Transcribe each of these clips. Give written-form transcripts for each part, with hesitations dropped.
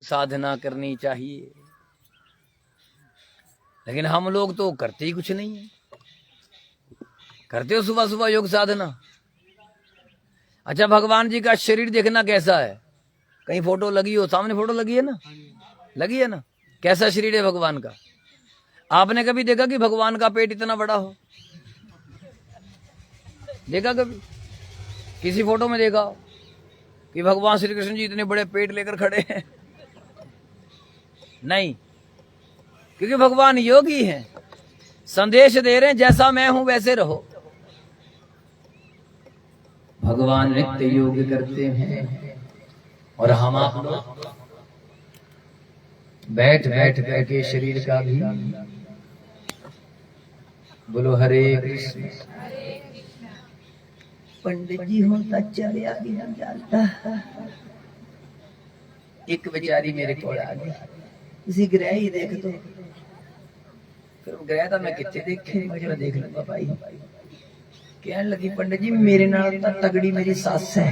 साधना करनी चाहिए, लेकिन हम लोग तो करते ही कुछ नहीं है। करते हो सुबह सुबह योग साधना। अच्छा, भगवान जी का शरीर देखना कैसा है? कहीं फोटो लगी हो? सामने फोटो लगी है ना? लगी है ना? कैसा शरीर है भगवान का? आपने कभी देखा कि भगवान का पेट इतना बड़ा हो? देखा कभी? किसी फोटो में देखा हो कि भगवान श्री कृष्ण जी इतने बड़े पेट लेकर खड़े हैं? नहीं, क्योंकि भगवान योगी हैं, संदेश दे रहे हैं जैसा मैं हूं वैसे रहो। भगवान नित्य योग करते हैं और हम आप लोग बैठ बैठ करके शरीर का भी। बोलो हरे कृष्ण। पंडित जी होता चले आगे हम जानता। एक बेचारी मेरे को आ गई, किसी ग्रह ही देख तो फिर ग्रह था मैं कितने देखे, मुझे देख लूंगा भाई। कहने लगी पंडित जी मेरे नाल तो तगड़ी मेरी सास है।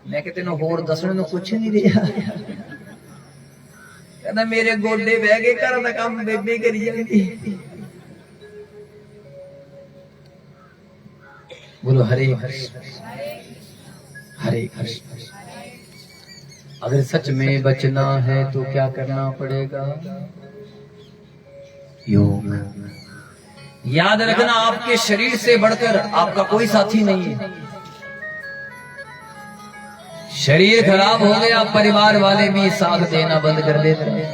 मैं कहते तेन होर दसने ਨੂੰ कुछ नहीं रहा। कहना मेरे गोडे बह गए, घर का काम बेबे करी जाती। बोलो हरे कृष्ण हरे कृष्ण। अगर सच में बचना है तो क्या करना पड़ेगा? योग। याद रखना, आपके शरीर से बढ़कर आपका कोई साथी नहीं है। शरीर खराब हो गया, परिवार वाले भी साथ देना बंद कर देते हैं।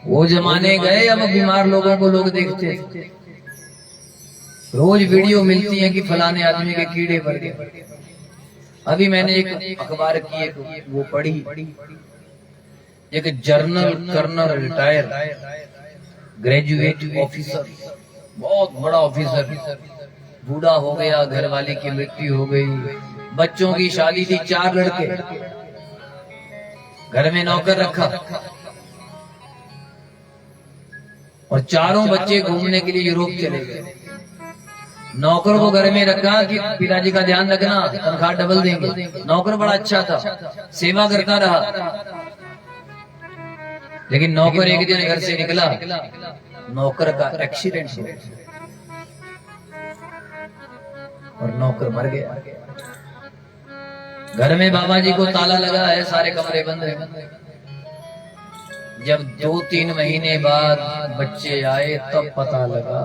वो जमाने गए, अब बीमार लोगों को लोग देखते थे। रोज वीडियो मिलती है कि फलाने आदमी के कीड़े पड़ गए। अभी मैंने एक अखबार की एक वो पढ़ी, एक general colonel retire graduate officer, बहुत बड़ा ऑफिसर, बूढ़ा हो गया, घर वाले की मृत्यु हो गई, बच्चों की शादी थी, 4 लड़के, घर में नौकर रखा और चारों बच्चे घूमने के लिए यूरोप चले गए। नौकर को घर में रखा कि पिताजी का ध्यान रखना, तनख्वाह डबल देंगे। नौकर बड़ा अच्छा था, सेवा करता रहा। लेकिन नौकर एक दिन घर से निकला, नौकर का एक्सीडेंट हो गया और नौकर मर गया। घर में बाबा जी को ताला लगा है, सारे कमरे बंद हैं। जब 2-3 महीने बाद बच्चे आए तब पता लगा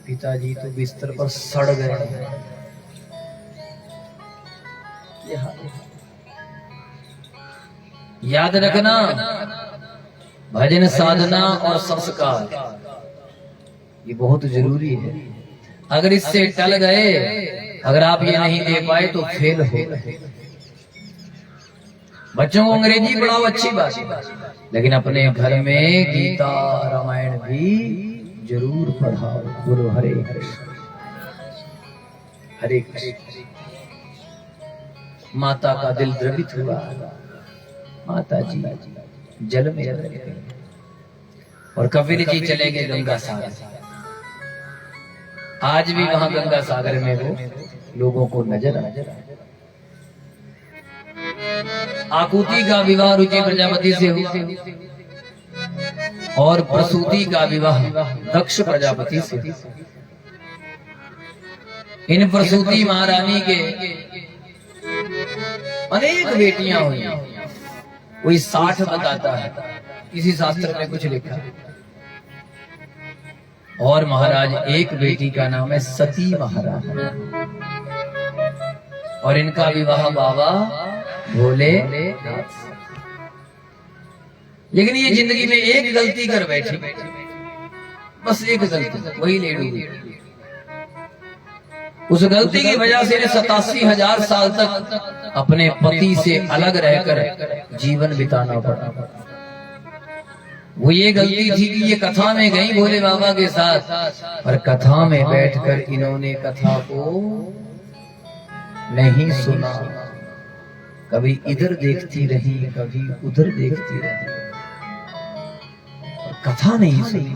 पिताजी तो बिस्तर पर सड़ गए। याद रखना, भजन साधना और संस्कार ये बहुत जरूरी है। अगर इससे टल गए, अगर आप ये नहीं दे पाए तो फेल हो गए। बच्चों को अंग्रेजी पढ़ाओ, अच्छी बात है, लेकिन अपने घर में गीता रामायण भी जरूर पढ़ाओ। बोलो हरे कृष्ण हरे कृष्ण। माता का दिल द्रवित हुआ, माता जी जल में रह गए और कबीर जी चले गए गंगा सागर। आज भी वहां गंगा सागर में वो लोगों को नजर आ। आकुति का विवाह रुचि प्रजापति से हुआ और प्रसूति का विवाह दक्ष प्रजापति से। इन प्रसूति महारानी के अनेक बेटियां हुई, कोई 60 बताता है, किसी शास्त्र में कुछ लिखा है। और महाराज एक बेटी का नाम है सती महाराज और इनका विवाह बाबा भोले। लेकिन ये जिंदगी में एक गलती कर बैठी, बस एक गलती, वही ले डूबी। उस गलती की वजह से 87,000 साल तक अपने पति से अलग रहकर जीवन बिताना पड़ा। वो ये गलती थी कि ये कथा में गई भोले बाबा के साथ, और कथा में बैठकर इन्होंने कथा को नहीं सुना। कभी इधर देखती रही, कभी उधर देखती रही, कथा नहीं सुनी।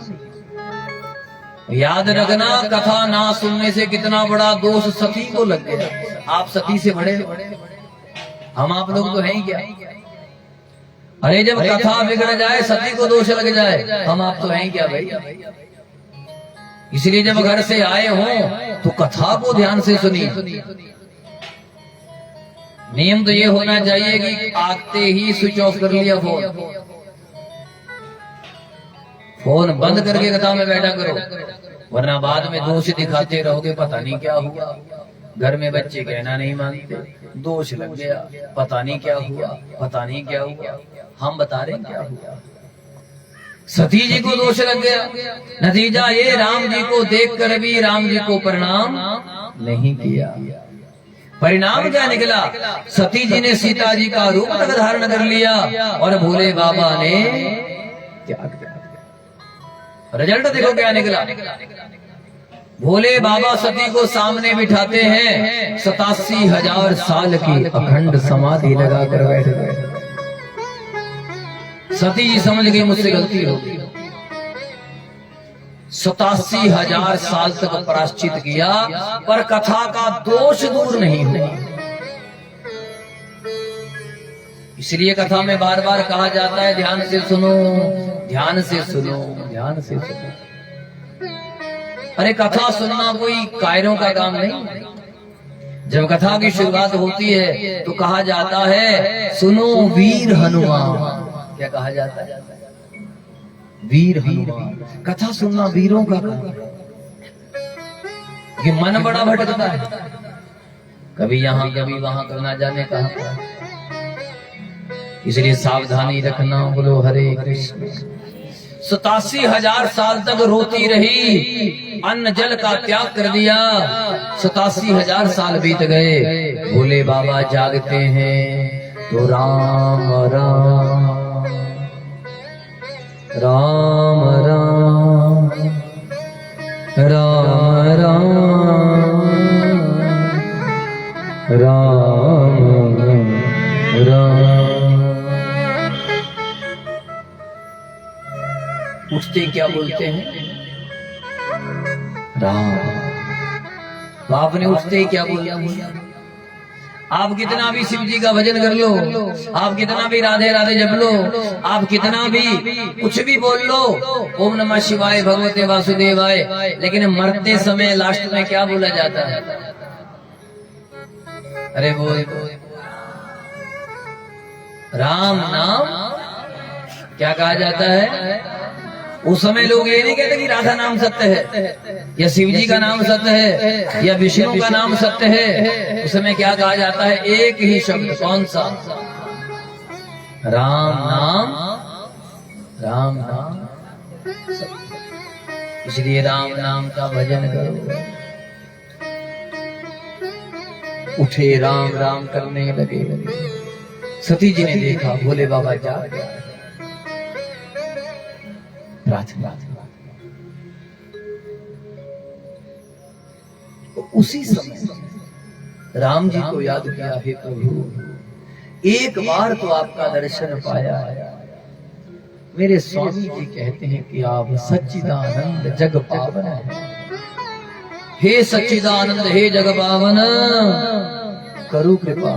याद रखना, कथा ना सुनने से कितना बड़ा दोष सती को लग गया। आप सती से बड़े, हम आप लोग तो हैं ही क्या। अरे जब कथा बिगड़ जाए, सती को दोष लग जाए, हम आप तो हैं ही क्या भाई। इसलिए जब घर से आए हो तो कथा को ध्यान से सुनिए। नियम तो ये होना चाहिए कि आते ही स्विच ऑफ कर लिया फोन बंद करके कथा में बैठा करो, वरना बाद में दोष दिखाते रहोगे, पता नहीं क्या हुआ। घर में बच्चे कहना नहीं मानते, दोष लग गया, पता नहीं क्या हुआ, पता नहीं क्या हुआ। हम बता रहे हैं क्या हुआ। सती जी को दोष लग गया, नतीजा ये राम जी को देखकर भी राम जी को प्रणाम नहीं किया। परिणाम क्या निकला, सती जी ने सीता जी का रूप धारण कर लिया और भोले बाबा ने त्याग दिया। रिजल्ट देखो क्या निकला। भोले बाबा सती को सामने बिठाते हैं, 87,000 साल की अखंड समाधि लगाकर बैठ गए। सती जी समझ गई मुझसे गलती होगी। 87,000 साल तक प्रायश्चित किया, पर कथा का दोष दूर नहीं हुआ। इसलिए कथा में बार बार कहा जाता है, ध्यान से सुनो, ध्यान से सुनो, ध्यान से सुनो। अरे कथा सुनना कोई कायरों का काम नहीं। जब कथा की शुरुआत होती है तो कहा जाता है, सुनो वीर हनुमान। क्या कहा जाता है? वीर हनुमान। कथा सुनना वीरों का काम है। ये मन बड़ा भटकता है, कभी यहाँ कभी वहां, करना जाने कहा। इसलिए सावधानी रखना। बोलो हरे कृष्ण। 87,000 साल तक रोती रही, अन्न जल का त्याग कर दिया। 87,000 साल बीत गए, भोले बाबा जागते हैं तो राम राम राम राम राम राम राम राम। उठते क्या बोलते हैं? राम। तो आपने उठते क्या बोला? आप कितना भी शिव जी का भजन कर लो, आप कितना भी राधे राधे जप लो, आप कितना भी कुछ भी बोल लो, ओम नमः शिवाय भगवते वासुदेवाय, लेकिन मरते समय लास्ट में क्या बोला जाता है? अरे बोल राम नाम। क्या कहा जाता है? उस समय लोग ये नहीं कहते कि राधा नाम सत्य है, या शिव जी का नाम सत्य है, या विष्णु का नाम सत्य है। उस समय क्या कहा जाता है? एक ही शब्द, कौन सा? राम नाम। राम नाम। इसलिए राम नाम का भजन करो। उठे राम राम करने लगे। सती जी ने देखा भोले बाबा जाग गए। प्रार्थना। तो उसी समय राम जी को याद किया, हे प्रभु एक बार तो आपका दर्शन पाया। मेरे स्वामी जी कहते हैं कि आप सच्चिदानंद जग पावन है। हे सच्चिदानंद, हे जग पावन, करो कृपा,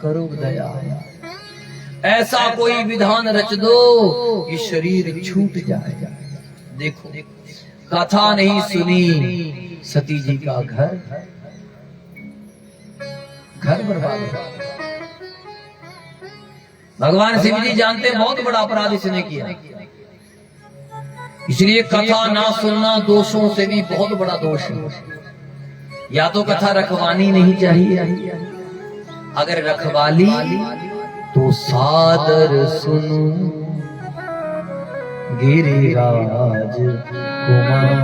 करो दया, ऐसा कोई विधान रच दो कि शरीर छूट जाए। देखो कथा नहीं सुनी, सती जी का घर बर्बाद हो। भगवान शिव जी जानते बहुत बड़ा अपराध इसने किया। इसलिए कथा ना सुनना दोषों से भी बहुत बड़ा दोष है। या तो कथा रखवानी नहीं चाहिए, अगर रखवाली तो सादर सुनो गिरिराज कुमार।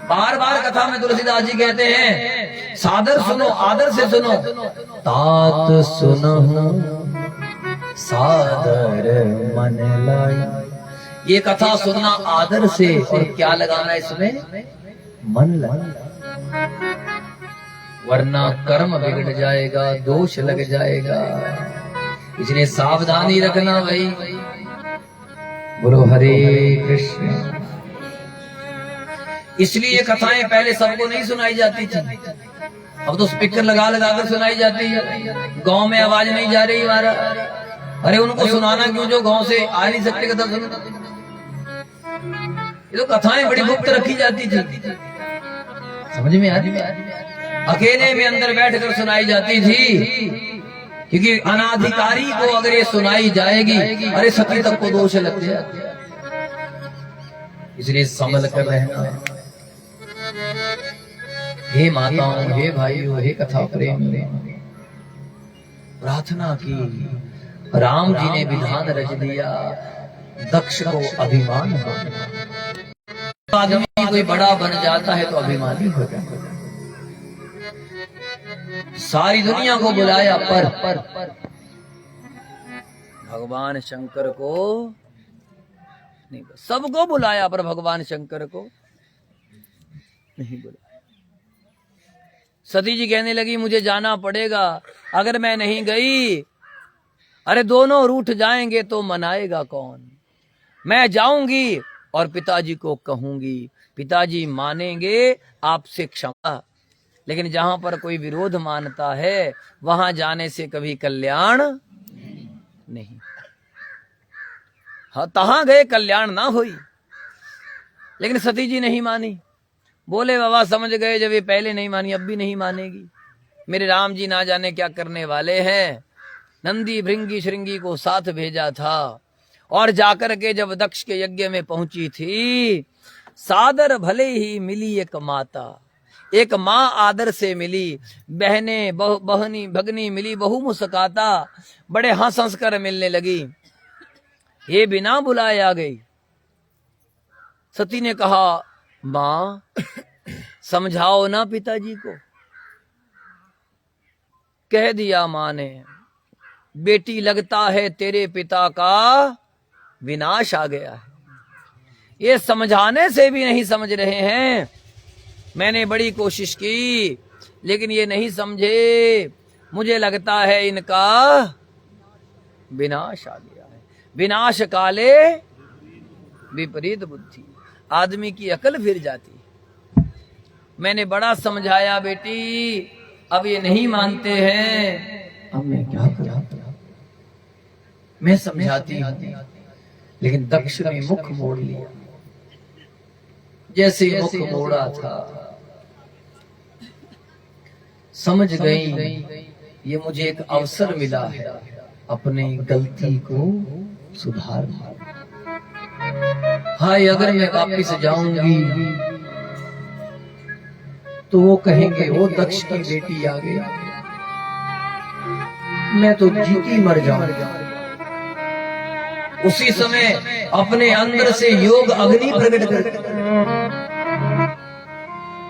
बार बार कथा में तुलसीदास जी कहते हैं, सादर सुनो, आदर से सुनो। तात सुनो सादर मन लाई। ये कथा सुनना आदर से, और क्या लगाना इसमें? मन लगाना, वरना कर्म बिगड़ जाएगा, दोष लग जाएगा। इसलिए सावधानी रखना भाई। बोलो हरे कृष्ण। इसलिए ये कथाएं पहले सबको नहीं सुनाई जाती थी, अब तो स्पीकर लगा लगा कर सुनाई जाती है। गांव में आवाज नहीं जा रही हमारा, अरे उनको सुनाना क्यों जो गांव से आ नहीं सकते कथा सुनना। ये तो कथाएं बड़ी गुप्त रखी जाती थी, समझ में आ रही, अकेले में अंदर बैठकर सुनाई जाती थी, क्योंकि अनाधिकारी को अगर ये सुनाई जाएगी, अरे सती तक को दोष लग जाए, इसलिए संभल कर रहना है। हे माताओं, हे भाइयों, हे कथा प्रेम, प्रार्थना की। राम जी ने विधान रच दिया, दक्ष को अभिमान माना। आदमी कोई बड़ा बन जाता है तो अभिमानी हो जाता है। सारी दुनिया को बुलाया पर भगवान शंकर को नहीं, सबको बुलाया पर भगवान शंकर को नहीं बुलाया। सती जी कहने लगी मुझे जाना पड़ेगा, अगर मैं नहीं गई, अरे दोनों रूठ जाएंगे तो मनाएगा कौन। मैं जाऊंगी और पिताजी को कहूंगी, पिताजी मानेंगे आपसे क्षमा, लेकिन जहां पर कोई विरोध मानता है वहां जाने से कभी कल्याण नहीं। हाँ, तहां गए कल्याण ना हुई, लेकिन सती जी नहीं मानी। बोले बाबा समझ गए, जब ये पहले नहीं मानी अब भी नहीं मानेगी। मेरे राम जी ना जाने क्या करने वाले हैं। नंदी भृंगी श्रृंगी को साथ भेजा था, और जाकर के जब दक्ष के यज्ञ में पहुंची थी, सादर भले ही मिली एक माता, एक माँ आदर से मिली, बहने बहनी भगनी मिली बहु मुस्काता, बड़े हंस हंस कर मिलने लगी। ये बिना बुलाए आ गई। सती ने कहा माँ समझाओ ना पिताजी को। कह दिया माँ ने, बेटी लगता है तेरे पिता का विनाश आ गया है। ये समझाने से भी नहीं समझ रहे हैं। मैंने बड़ी कोशिश की लेकिन ये नहीं समझे। मुझे लगता है इनका विनाश आ गया है। विनाश काले विपरीत बुद्धि, आदमी की अकल फिर जाती। मैंने बड़ा समझाया बेटी, अब ये नहीं मानते हैं, अब मैं क्या करूं। मैं समझाती हूं, लेकिन दक्ष ने मुख मोड़ लिया। जैसे मुख मोड़ा था, समझ गई ये मुझे एक अवसर मिला है अपनी गलती को सुधारना। हाय अगर मैं वापिस जाऊंगी तो वो कहेंगे वो दक्ष की बेटी आ गई, मैं तो जीती मर जाऊंगा। उसी समय अपने अंदर से योग अग्नि प्रकट कर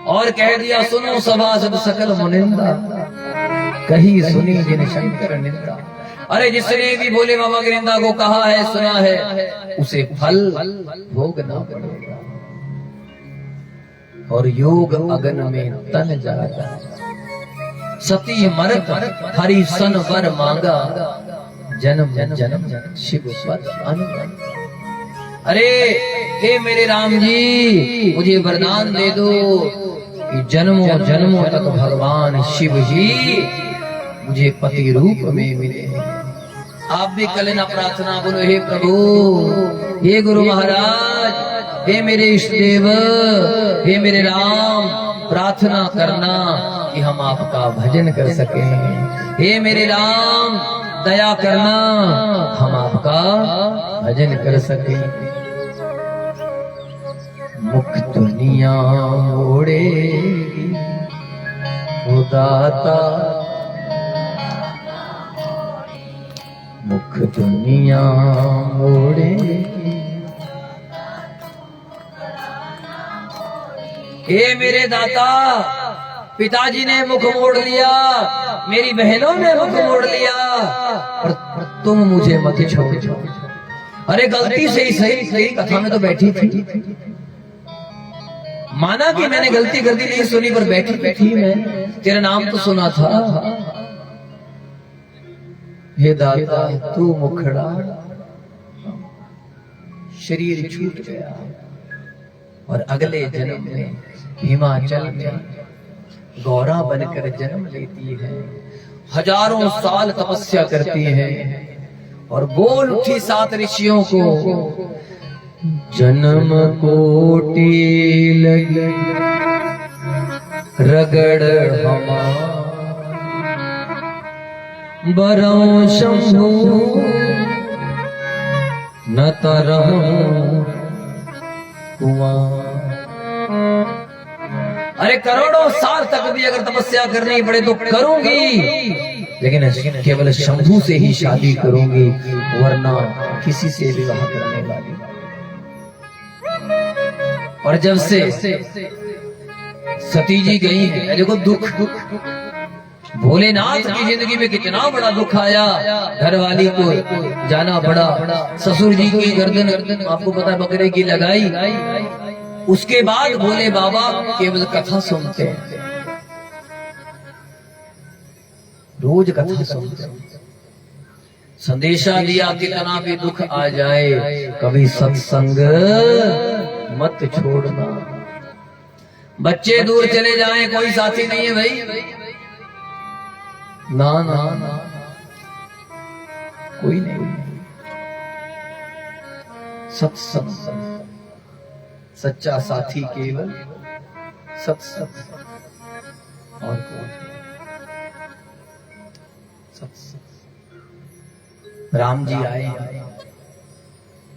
और कह दिया सुनो सभासद सकल मुनिंदा, कही सुनी जिन शंकर निंदा। अरे जिसने भी भोले बाबा की निंदा को कहा है सुना है, उसे फल भोगना पड़ेगा। और योग अगन में तन जागा, सती मरत हरि सन वर मांगा, जन्म जन्म शिव पद अनुगम। अरे हे मेरे राम जी, मुझे वरदान दे दो कि जन्मों जन्मों तक भगवान शिव जी मुझे पति रूप में मिले। आप भी कलेना प्रार्थना बोलो, हे प्रभु, हे गुरु महाराज, हे मेरे इष्ट देव, हे मेरे राम, प्रार्थना करना कि हम आपका भजन कर सकें। हे मेरे राम दया करना हम आपका भजन कर सकें। मुख दुनिया मोड़ेगी ओ दाता, मुख दुनिया मोड़ेगी। हे मेरे दाता, पिताजी ने मुख मोड़ लिया, मेरी बहनों ने मुख मोड़ लिया, पर तुम मुझे मत छोड़ो। अरे गलती से ही सही कथा में तो बैठी थी, माना कि मैंने गलती कर दी, नहीं सुनी, पर बैठी थी मैं, तेरा नाम तो सुना था। हे दाता तू मुखड़ा, शरीर छूट गया, और अगले जन्म में हिमाचल में गौरा बनकर जन्म लेती है, हजारों साल तपस्या करती है और बोल उठी 7 ऋषियों को, जन्म कोटि लगी रगड़ हमार, बरौ शंभु न तरहूं कुआं। अरे करोड़ों साल तक भी अगर तपस्या करनी पड़े तो करूंगी, लेकिन केवल शंभू से ही शादी करूंगी, वरना किसी से विवाह करने वाली। और जब से सती जी गई है, देखो दुख, भोलेनाथ की जिंदगी में कितना बड़ा दुख आया। घरवाली को जाना पड़ा, ससुर जी की गर्दन आपको पता बकरे की लगाई। उसके बाद भोले बाबा केवल कथा सुनते हैं, रोज कथा सुनते हैं। संदेशा दिया कितना भी दुख आ जाए, कभी सत्संग मत छोड़ना। बच्चे दूर चले जाएं, कोई साथी नहीं है भाई, ना ना ना, कोई नहीं। सत्संग, सच्चा साथी केवल सत्संग, और कौन? सत्संग। राम जी आए,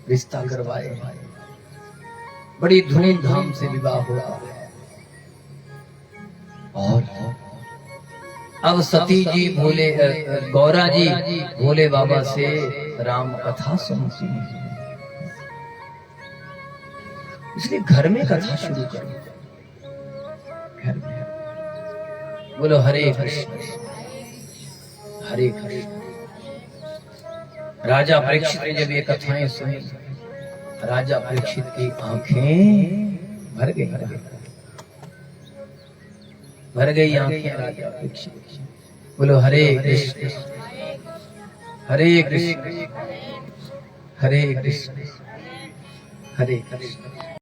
रिश्ता करवाए, बड़ी धूमधाम से विवाह हुआ। और अब सती जी गौरा जी भोले बाबा से राम कथा सुनती हैं, इसलिए घर में कथा शुरू करो। घर में बोलो हरे कृष्ण हरे कृष्ण। राजा परीक्षित ने जब ये कथाएं सुनी, राजा परीक्षित की आंखें भर गई, भर गई आंखें राजा परीक्षित। बोलो हरे कृष्ण हरे कृष्ण हरे कृष्ण हरे कृष्ण।